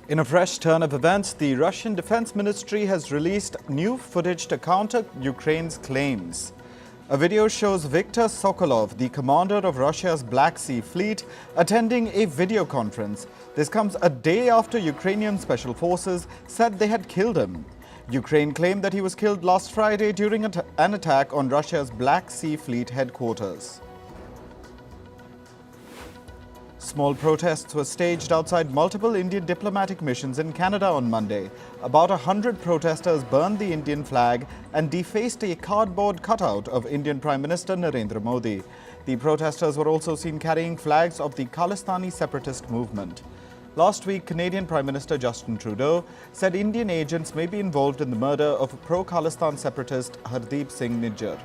In a fresh turn of events, the Russian Defense Ministry has released new footage to counter Ukraine's claims. A video shows Viktor Sokolov, the commander of Russia's Black Sea Fleet, attending a video conference. This comes a day after Ukrainian special forces said they had killed him. Ukraine claimed that he was killed last Friday during an attack on Russia's Black Sea Fleet headquarters. Small protests were staged outside multiple Indian diplomatic missions in Canada on Monday. About 100 protesters burned the Indian flag and defaced a cardboard cutout of Indian Prime Minister Narendra Modi. The protesters were also seen carrying flags of the Khalistani separatist movement. Last week, Canadian Prime Minister Justin Trudeau said Indian agents may be involved in the murder of pro-Khalistan separatist Hardeep Singh Nijjar.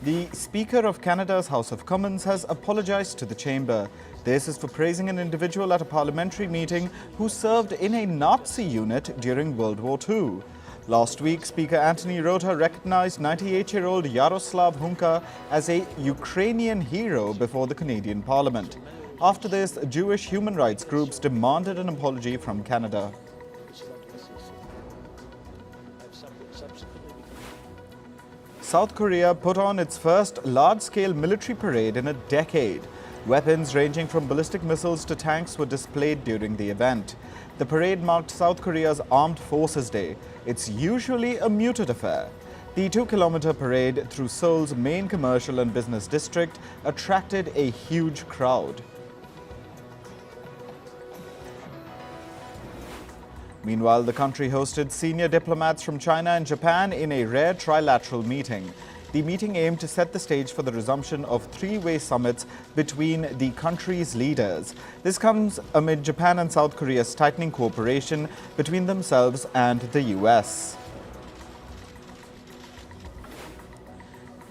The Speaker of Canada's House of Commons has apologized to the chamber. This is for praising an individual at a parliamentary meeting who served in a Nazi unit during World War II. Last week, Speaker Anthony Rota recognized 98-year-old Yaroslav Hunka as a Ukrainian hero before the Canadian Parliament. After this, Jewish human rights groups demanded an apology from Canada. South Korea put on its first large-scale military parade in a decade. Weapons ranging from ballistic missiles to tanks were displayed during the event. The parade marked South Korea's Armed Forces Day. It's usually a muted affair. The 2-kilometer parade through Seoul's main commercial and business district attracted a huge crowd. Meanwhile, the country hosted senior diplomats from China and Japan in a rare trilateral meeting. The meeting aimed to set the stage for the resumption of three-way summits between the countries' leaders. This comes amid Japan and South Korea's tightening cooperation between themselves and the US.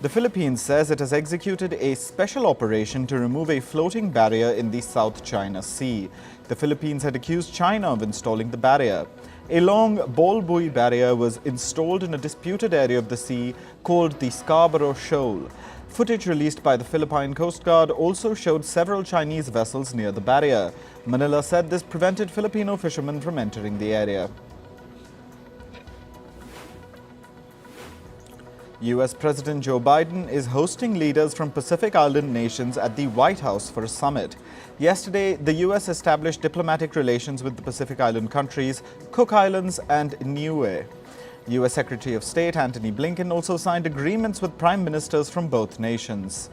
The Philippines says it has executed a special operation to remove a floating barrier in the South China Sea. The Philippines had accused China of installing the barrier. A long ball buoy barrier was installed in a disputed area of the sea called the Scarborough Shoal. Footage released by the Philippine Coast Guard also showed several Chinese vessels near the barrier. Manila said this prevented Filipino fishermen from entering the area. US President Joe Biden is hosting leaders from Pacific Island nations at the White House for a summit. Yesterday, the US established diplomatic relations with the Pacific Island countries, Cook Islands and Niue. US Secretary of State Antony Blinken also signed agreements with prime ministers from both nations.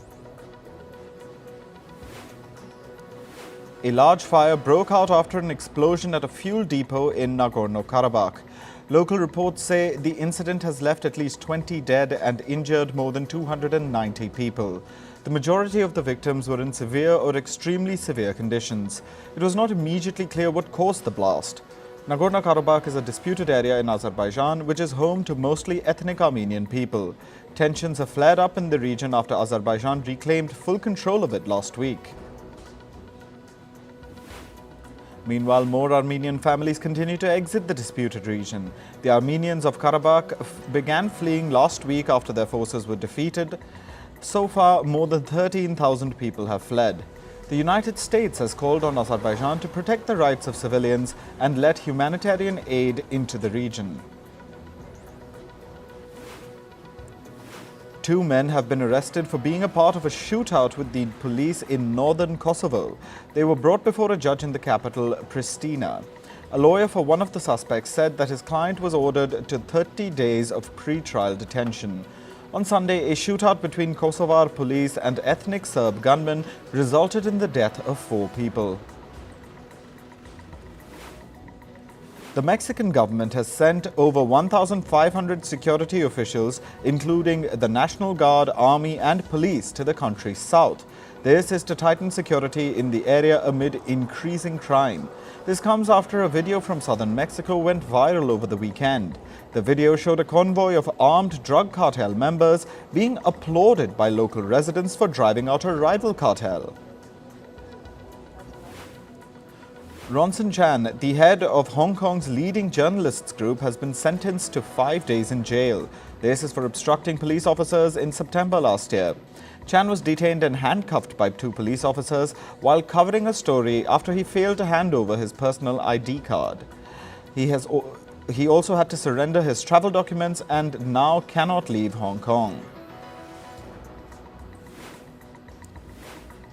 A large fire broke out after an explosion at a fuel depot in Nagorno-Karabakh. Local reports say the incident has left at least 20 dead and injured more than 290 people. The majority of the victims were in severe or extremely severe conditions. It was not immediately clear what caused the blast. Nagorno-Karabakh is a disputed area in Azerbaijan, which is home to mostly ethnic Armenian people. Tensions have flared up in the region after Azerbaijan reclaimed full control of it last week. Meanwhile, more Armenian families continue to exit the disputed region. The Armenians of Karabakh began fleeing last week after their forces were defeated. So far, more than 13,000 people have fled. The United States has called on Azerbaijan to protect the rights of civilians and let humanitarian aid into the region. 2 men have been arrested for being a part of a shootout with the police in northern Kosovo. They were brought before a judge in the capital, Pristina. A lawyer for one of the suspects said that his client was ordered to 30 days of pre-trial detention. On Sunday, a shootout between Kosovar police and ethnic Serb gunmen resulted in the death of 4 people. The Mexican government has sent over 1,500 security officials, including the National Guard, Army and police, to the country's south. This is to tighten security in the area amid increasing crime. This comes after a video from southern Mexico went viral over the weekend. The video showed a convoy of armed drug cartel members being applauded by local residents for driving out a rival cartel. Ronson Chan, the head of Hong Kong's leading journalists group, has been sentenced to 5 days in jail. This is for obstructing police officers in September last year. Chan was detained and handcuffed by 2 police officers while covering a story after he failed to hand over his personal ID card. He also had to surrender his travel documents and now cannot leave Hong Kong.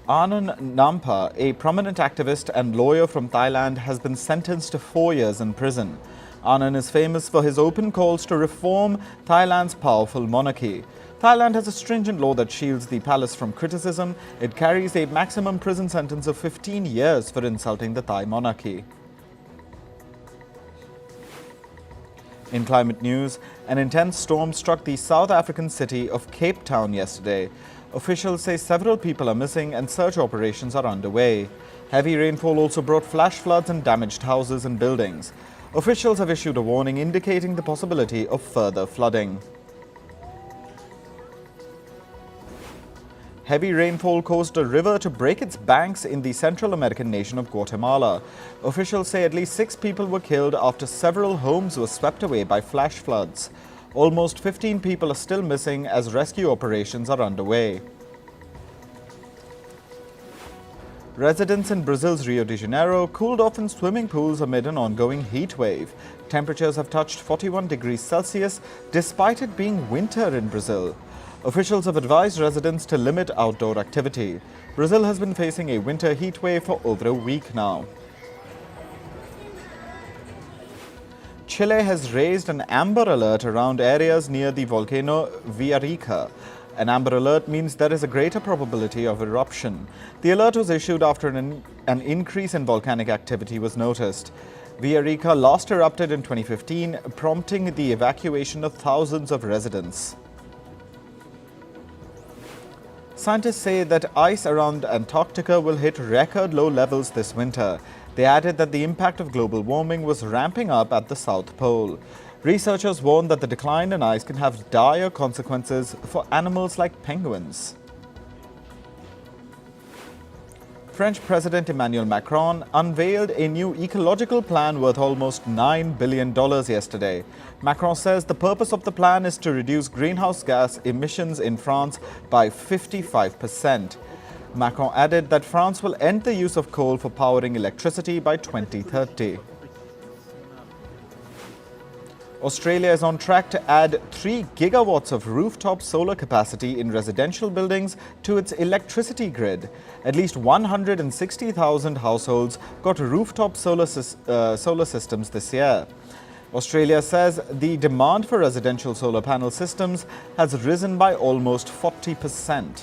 Anand Nampa, a prominent activist and lawyer from Thailand, has been sentenced to 4 years in prison. Anand is famous for his open calls to reform Thailand's powerful monarchy. Thailand has a stringent law that shields the palace from criticism. It carries a maximum prison sentence of 15 years for insulting the Thai monarchy. In climate news, an intense storm struck the South African city of Cape Town yesterday. Officials say several people are missing and search operations are underway. Heavy rainfall also brought flash floods and damaged houses and buildings. Officials have issued a warning indicating the possibility of further flooding. Heavy rainfall caused a river to break its banks in the Central American nation of Guatemala. Officials say at least 6 people were killed after several homes were swept away by flash floods. Almost 15 people are still missing as rescue operations are underway. Residents in Brazil's Rio de Janeiro cooled off in swimming pools amid an ongoing heat wave. Temperatures have touched 41 degrees Celsius despite it being winter in Brazil. Officials have advised residents to limit outdoor activity. Brazil has been facing a winter heat wave for over a week now. Chile has raised an amber alert around areas near the volcano Villarrica. An amber alert means there is a greater probability of eruption. The alert was issued after an increase in volcanic activity was noticed. Villarrica last erupted in 2015, prompting the evacuation of thousands of residents. Scientists say that ice around Antarctica will hit record low levels this winter. They added that the impact of global warming was ramping up at the South Pole. Researchers warn that the decline in ice can have dire consequences for animals like penguins. French President Emmanuel Macron unveiled a new ecological plan worth almost $9 billion yesterday. Macron says the purpose of the plan is to reduce greenhouse gas emissions in France by 55%. Macron added that France will end the use of coal for powering electricity by 2030. Australia is on track to add 3 gigawatts of rooftop solar capacity in residential buildings to its electricity grid. At least 160,000 households got rooftop solar systems this year. Australia says the demand for residential solar panel systems has risen by almost 40%.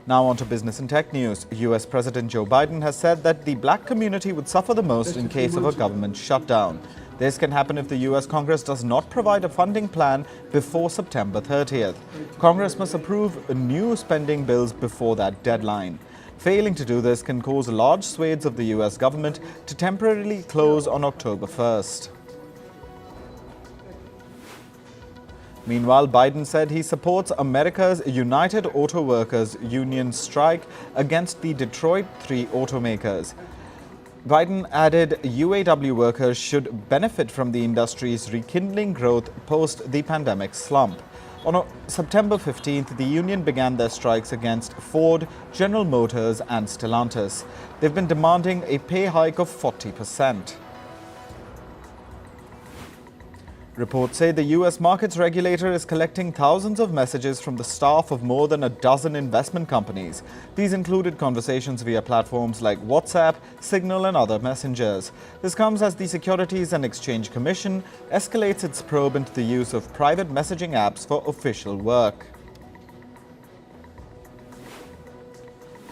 Now on to business and tech news. US President Joe Biden has said that the black community would suffer the most in case of a government shutdown. This can happen if the US Congress does not provide a funding plan before September 30th. Congress must approve new spending bills before that deadline. Failing to do this can cause large swathes of the US government to temporarily close on October 1st. Meanwhile, Biden said he supports America's United Auto Workers Union strike against the Detroit 3 automakers. Biden added UAW workers should benefit from the industry's rekindling growth post the pandemic slump. On September 15th, the union began their strikes against Ford, General Motors and Stellantis. They've been demanding a pay hike of 40%. Reports say the US markets regulator is collecting thousands of messages from the staff of more than a dozen investment companies. These included conversations via platforms like WhatsApp, Signal and other messengers. This comes as the Securities and Exchange Commission escalates its probe into the use of private messaging apps for official work.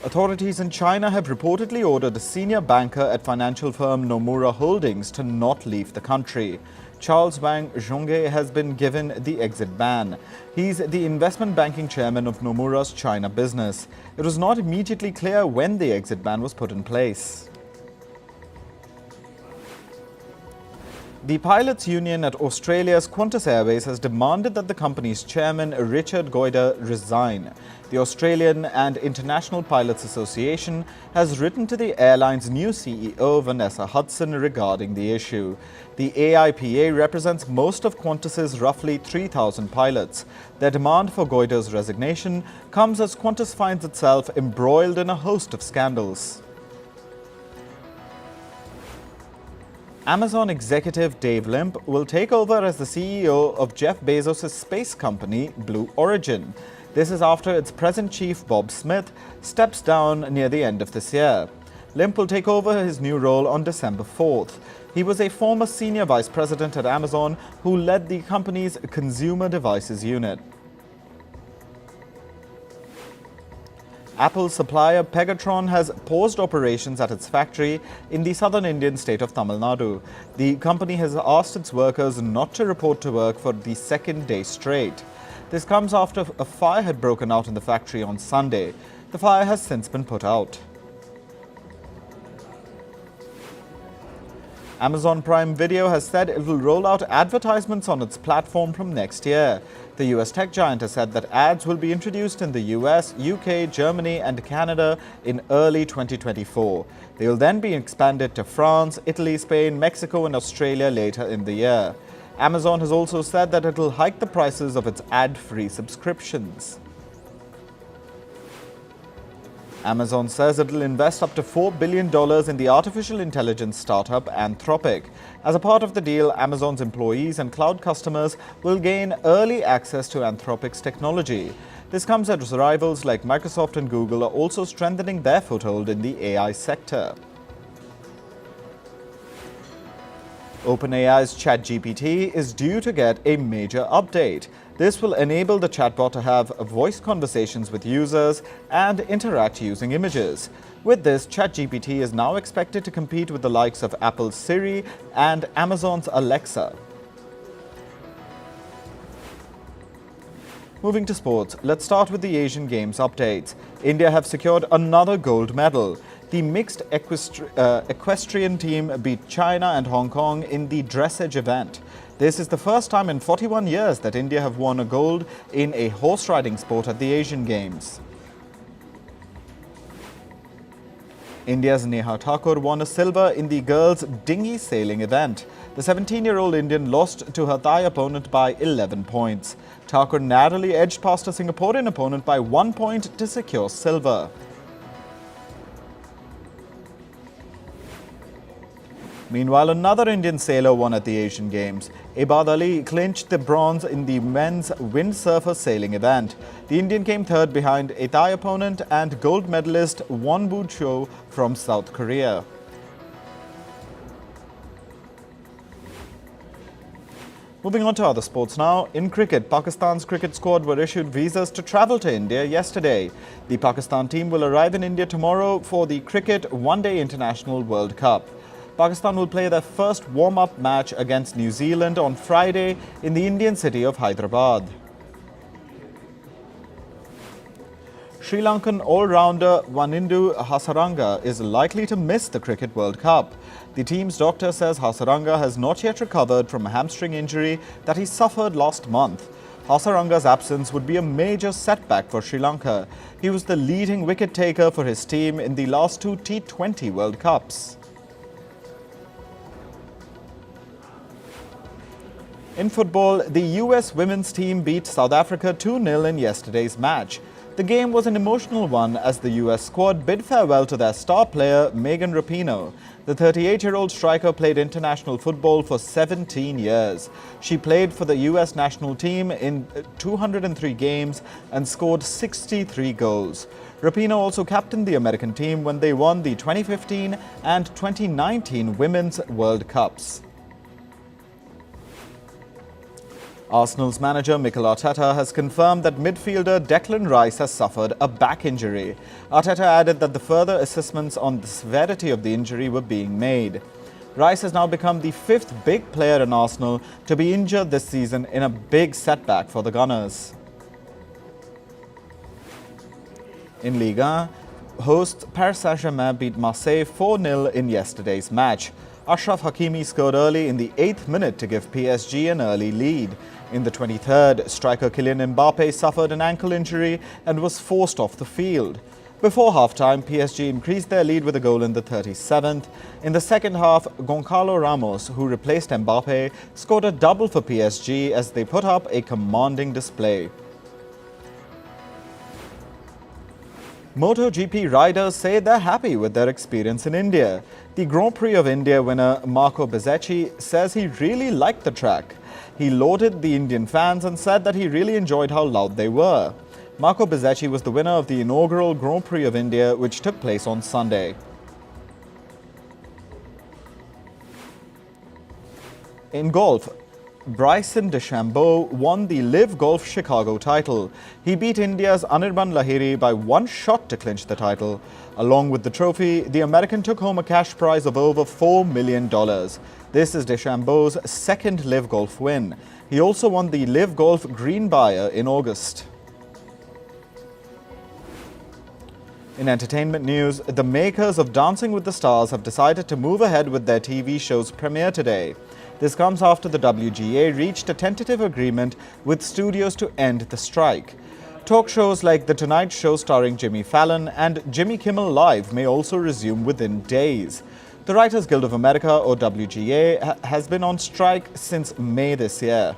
Authorities in China have reportedly ordered a senior banker at financial firm Nomura Holdings to not leave the country. Charles Wang Zhonghe has been given the exit ban. He's the investment banking chairman of Nomura's China business. It was not immediately clear when the exit ban was put in place. The pilots' union at Australia's Qantas Airways has demanded that the company's chairman, Richard Goyder, resign. The Australian and International Pilots Association has written to the airline's new CEO, Vanessa Hudson, regarding the issue. The AIPA represents most of Qantas's roughly 3,000 pilots. Their demand for Guterres' resignation comes as Qantas finds itself embroiled in a host of scandals. Amazon executive Dave Limp will take over as the CEO of Jeff Bezos' space company, Blue Origin. This is after its present chief, Bob Smith, steps down near the end of this year. Limp will take over his new role on December 4th. He was a former senior vice president at Amazon who led the company's consumer devices unit. Apple's supplier Pegatron has paused operations at its factory in the southern Indian state of Tamil Nadu. The company has asked its workers not to report to work for the second day straight. This comes after a fire had broken out in the factory on Sunday. The fire has since been put out. Amazon Prime Video has said it will roll out advertisements on its platform from next year. The US tech giant has said that ads will be introduced in the US, UK, Germany and Canada in early 2024. They will then be expanded to France, Italy, Spain, Mexico and Australia later in the year. Amazon has also said that it will hike the prices of its ad-free subscriptions. Amazon says it will invest up to $4 billion in the artificial intelligence startup Anthropic. As a part of the deal, Amazon's employees and cloud customers will gain early access to Anthropic's technology. This comes as rivals like Microsoft and Google are also strengthening their foothold in the AI sector. OpenAI's Chat GPT is due to get a major update. This will enable the chatbot to have voice conversations with users and interact using images. With this, ChatGPT is now expected to compete with the likes of Apple's Siri and Amazon's Alexa. Moving to sports, let's start with the Asian Games updates. India have secured another gold medal. The mixed equestrian team beat China and Hong Kong in the dressage event. This is the first time in 41 years that India have won a gold in a horse riding sport at the Asian Games. India's Neha Thakur won a silver in the girls' dinghy sailing event. The 17-year-old Indian lost to her Thai opponent by 11 points. Thakur narrowly edged past her Singaporean opponent by 1 point to secure silver. Meanwhile, another Indian sailor won at the Asian Games. Ibad Ali clinched the bronze in the men's windsurfer sailing event. The Indian came third behind a Thai opponent and gold medalist Wonwoo Cho from South Korea. Moving on to other sports now. In cricket, Pakistan's cricket squad were issued visas to travel to India yesterday. The Pakistan team will arrive in India tomorrow for the Cricket One-Day International World Cup. Pakistan will play their first warm-up match against New Zealand on Friday in the Indian city of Hyderabad. Sri Lankan all-rounder Wanindu Hasaranga is likely to miss the Cricket World Cup. The team's doctor says Hasaranga has not yet recovered from a hamstring injury that he suffered last month. Hasaranga's absence would be a major setback for Sri Lanka. He was the leading wicket-taker for his team in the last two T20 World Cups. In football, the US women's team beat South Africa 2-0 in yesterday's match. The game was an emotional one as the US squad bid farewell to their star player Megan Rapinoe. The 38-year-old striker played international football for 17 years. She played for the US national team in 203 games and scored 63 goals. Rapinoe also captained the American team when they won the 2015 and 2019 Women's World Cups. Arsenal's manager Mikel Arteta has confirmed that midfielder Declan Rice has suffered a back injury. Arteta added that the further assessments on the severity of the injury were being made. Rice has now become the fifth big player in Arsenal to be injured this season in a big setback for the Gunners. In Ligue 1, hosts Paris Saint-Germain beat Marseille 4-0 in yesterday's match. Ashraf Hakimi scored early in the 8th minute to give PSG an early lead. In the 23rd, striker Kylian Mbappe suffered an ankle injury and was forced off the field. Before half-time, PSG increased their lead with a goal in the 37th. In the second half, Goncalo Ramos, who replaced Mbappe, scored a double for PSG as they put up a commanding display. MotoGP riders say they're happy with their experience in India. The Grand Prix of India winner Marco Bezzecchi says he really liked the track. He lauded the Indian fans and said that he really enjoyed how loud they were. Marco Bezzecchi was the winner of the inaugural Grand Prix of India, which took place on Sunday. In golf, Bryson DeChambeau won the Live Golf Chicago title. He beat India's Anirban Lahiri by one shot to clinch the title. Along with the trophy, the American took home a cash prize of over $4 million. This is DeChambeau's second Live Golf win. He also won the Live Golf Greenbrier in August. In entertainment news, the makers of Dancing with the Stars have decided to move ahead with their TV show's premiere today. This comes after the WGA reached a tentative agreement with studios to end the strike. Talk shows like The Tonight Show starring Jimmy Fallon and Jimmy Kimmel Live may also resume within days. The Writers Guild of America, or WGA, has been on strike since May this year.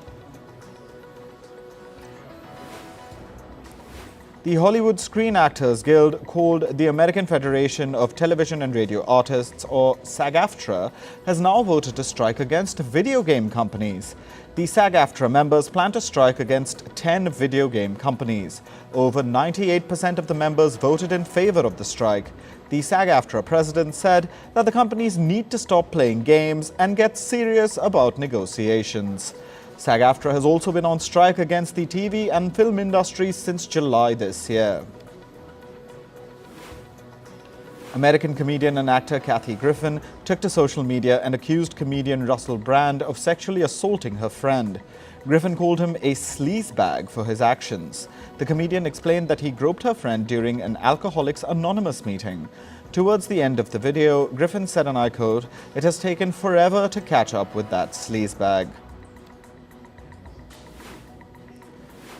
The Hollywood Screen Actors Guild, called the American Federation of Television and Radio Artists, or SAG-AFTRA, has now voted to strike against video game companies. The SAG-AFTRA members plan to strike against 10 video game companies. Over 98% of the members voted in favor of the strike. The SAG-AFTRA president said that the companies need to stop playing games and get serious about negotiations. SAG-AFTRA has also been on strike against the TV and film industries since July this year. American comedian and actor Kathy Griffin took to social media and accused comedian Russell Brand of sexually assaulting her friend. Griffin called him a sleazebag for his actions. The comedian explained that he groped her friend during an Alcoholics Anonymous meeting. Towards the end of the video, Griffin said, and I quote, "It has taken forever to catch up with that sleazebag."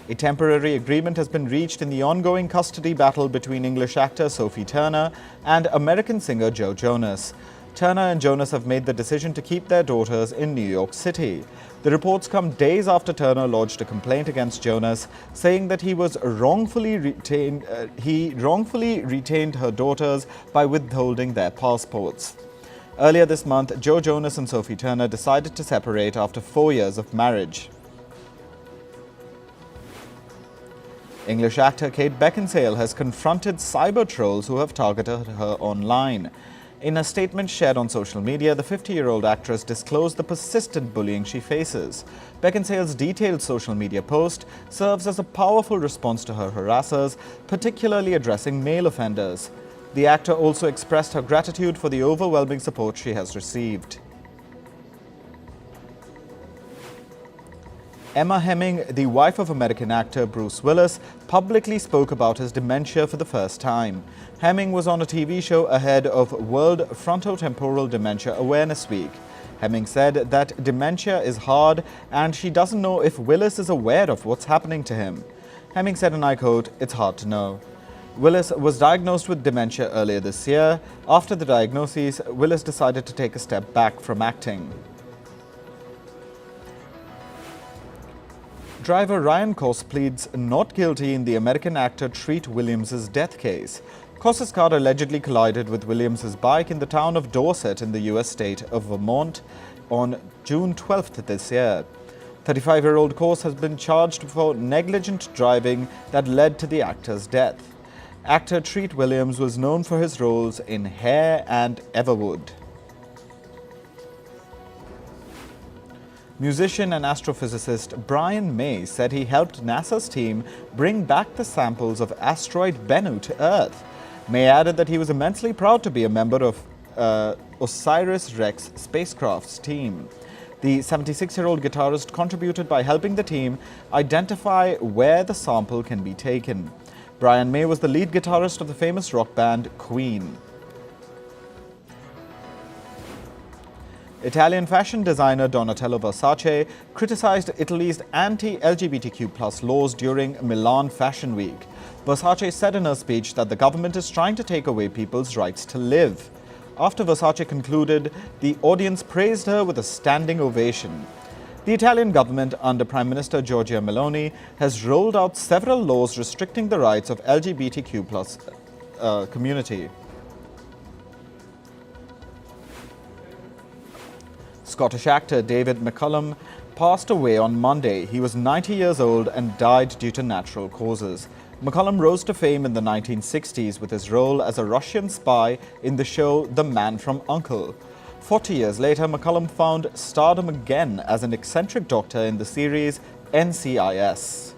A temporary agreement has been reached in the ongoing custody battle between English actor Sophie Turner and American singer Joe Jonas. Turner and Jonas have made the decision to keep their daughters in New York City. The reports come days after Turner lodged a complaint against Jonas, saying that he wrongfully retained her daughters by withholding their passports. Earlier this month, Joe Jonas and Sophie Turner decided to separate after 4 years of marriage. English actor Kate Beckinsale has confronted cyber trolls who have targeted her online. In a statement shared on social media, the 50-year-old actress disclosed the persistent bullying she faces. Beckinsale's detailed social media post serves as a powerful response to her harassers, particularly addressing male offenders. The actor also expressed her gratitude for the overwhelming support she has received. Emma Hemming, the wife of American actor Bruce Willis, publicly spoke about his dementia for the first time. Hemming was on a TV show ahead of World Frontotemporal Dementia Awareness Week. Hemming said that dementia is hard and she doesn't know if Willis is aware of what's happening to him. Hemming said, and I quote, "It's hard to know." Willis was diagnosed with dementia earlier this year. After the diagnosis, Willis decided to take a step back from acting. Driver Ryan Coss pleads not guilty in the American actor Treat Williams' death case. Coss's car allegedly collided with Williams' bike in the town of Dorset in the US state of Vermont on June 12th this year. 35-year-old Coss has been charged for negligent driving that led to the actor's death. Actor Treat Williams was known for his roles in Hair and Everwood. Musician and astrophysicist Brian May said he helped NASA's team bring back the samples of asteroid Bennu to Earth. May added that he was immensely proud to be a member of OSIRIS-REx spacecraft's team. The 76-year-old guitarist contributed by helping the team identify where the sample can be taken. Brian May was the lead guitarist of the famous rock band Queen. Italian fashion designer Donatella Versace criticized Italy's anti-LGBTQ+ laws during Milan Fashion Week. Versace said in her speech that the government is trying to take away people's rights to live. After Versace concluded, the audience praised her with a standing ovation. The Italian government, under Prime Minister Giorgia Meloni, has rolled out several laws restricting the rights of LGBTQ+ community. Scottish actor David McCullum passed away on Monday. He was 90 years old and died due to natural causes. McCullum rose to fame in the 1960s with his role as a Russian spy in the show The Man from U.N.C.L.E. 40 years later, McCullum found stardom again as an eccentric doctor in the series NCIS.